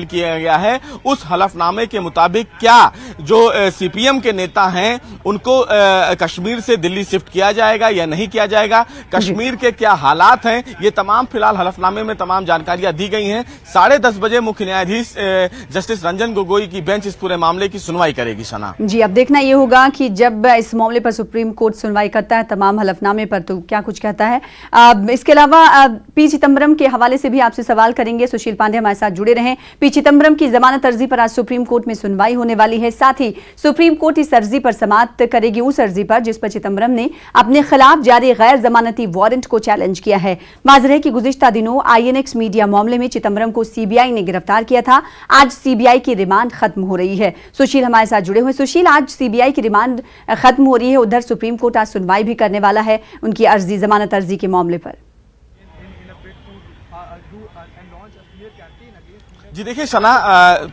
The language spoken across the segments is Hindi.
किया गया है। उस हलफनामे के मुताबिक क्या जो सीपीएम के नेता हैं उनको कश्मीर से दिल्ली शिफ्ट किया जाएगा या नहीं किया जाएगा, कश्मीर के क्या हालात हैं, ये तमाम फिलहाल हलफनामे में तमाम जानकारियां दी गई हैं। 10:30 बजे मुख्य न्यायाधीश जस्टिस रंजन गोगोई की बेंच इस पूरे मामले की सुनवाई करेगी। सना जी, अब देखना ये होगा कि जब इस मामले पर सुप्रीम कोर्ट सुनवाई करता है तमाम हलफनामे पर, तो क्या कुछ कहता है। इसके अलावा पी चिदम्बरम के हवाले से भी आपसे सवाल करेंगे। सुशील पांडे हमारे साथ जुड़े रहें। पी चिदम्बरम की जमानत अर्जी पर आज सुप्रीम कोर्ट में सुनवाई होने वाली है। साथ ही सुप्रीम कोर्ट इस अर्जी पर समाअत करेगी, उस अर्जी पर जिस पर चिदम्बरम ने अपने खिलाफ जारी गैर जमानती वारंट को चैलेंज किया है। माजर है कि गुज़िश्ता दिनों INX मीडिया मामले में चिदम्बरम को CBI ने गिरफ्तार किया था। आज CBI की रिमांड खत्म हो रही है। सुशील हमारे साथ जुड़े हुए। सुशील, आज CBI की रिमांड खत्म हो रही है, उधर सुप्रीम कोर्ट आज सुनवाई भी करने वाला है उनकी अर्जी, जमानत अर्जी के मामले पर। जी देखिए सना,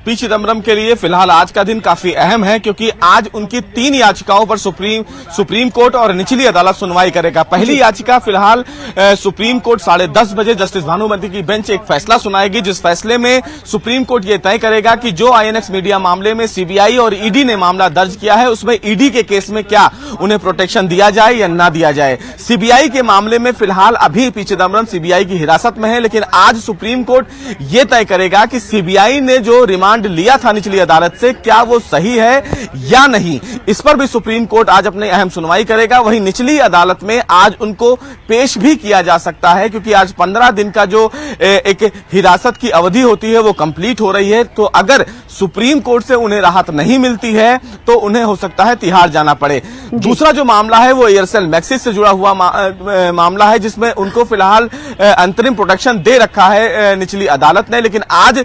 पी चिदम्बरम के लिए फिलहाल आज का दिन काफी अहम है क्योंकि आज उनकी 3 याचिकाओं पर सुप्रीम कोर्ट और निचली अदालत सुनवाई करेगा। पहली याचिका फिलहाल सुप्रीम कोर्ट 10:30 बजे जस्टिस भानुमति की बेंच एक फैसला सुनाएगी, जिस फैसले में सुप्रीम कोर्ट ये तय करेगा कि जो INX मीडिया मामले में CBI और ED ने मामला दर्ज किया है उसमें ED के केस में क्या उन्हें प्रोटेक्शन दिया जाए या ना दिया जाए। CBI के मामले में फिलहाल अभी पी चिदम्बरम CBI की हिरासत में है, लेकिन आज सुप्रीम कोर्ट ये तय करेगा कि CBI ने जो रिमांड लिया था निचली अदालत से क्या वो सही है या नहीं। इस पर भी सुप्रीम कोर्ट आज अपने अहम सुनवाई करेगा। वहीं निचली अदालत में आज उनको पेश भी किया जा सकता है क्योंकि आज 15 दिन का जो एक हिरासत की अवधि होती है वो कंप्लीट हो रही है। तो अगर सुप्रीम कोर्ट से उन्हें राहत नहीं मिलती है तो उन्हें हो सकता है तिहाड़ जाना पड़े। दूसरा जो मामला है वो एयरसेल मैक्सिस से जुड़ा हुआ मामला है, जिसमें उनको फिलहाल अंतरिम प्रोटेक्शन दे रखा है निचली अदालत ने, लेकिन आज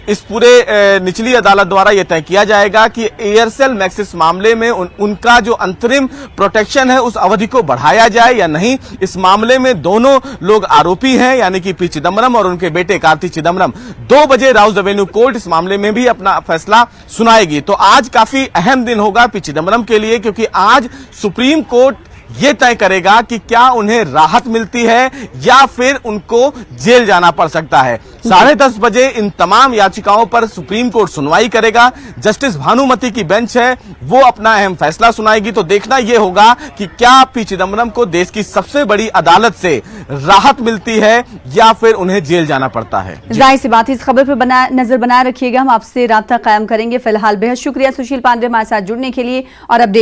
इस पूरे निचली अदालत द्वारा यह तय किया जाएगा कि एयरसेल मैक्सिस मामले में उनका जो अंतरिम प्रोटेक्शन है उस अवधि को बढ़ाया जाए या नहीं। इस मामले में दोनों लोग आरोपी हैं, यानी कि पी चिदम्बरम और उनके बेटे कार्ति चिदम्बरम। 2 बजे राउज एवेन्यू कोर्ट इस मामले में भी अपना फैसला सुनाएगी। तो आज काफी अहम दिन होगा पी चिदम्बरम के लिए क्योंकि आज सुप्रीम कोर्ट ये तय करेगा कि क्या उन्हें राहत मिलती है या फिर उनको जेल जाना पड़ सकता है। 10:30 बजे इन तमाम याचिकाओं पर सुप्रीम कोर्ट सुनवाई करेगा। जस्टिस भानुमति की बेंच है वो अपना अहम फैसला सुनाएगी। तो देखना यह होगा कि क्या पी चिदम्बरम को देश की सबसे बड़ी अदालत से राहत मिलती है या फिर उन्हें जेल जाना पड़ता है। जाहिर सी बात, इस खबर पर नजर बनाए रखिएगा। हम आपसे राब्ता कायम करेंगे। फिलहाल बेहद शुक्रिया सुशील पांडे हमारे साथ जुड़ने के लिए और अपडेट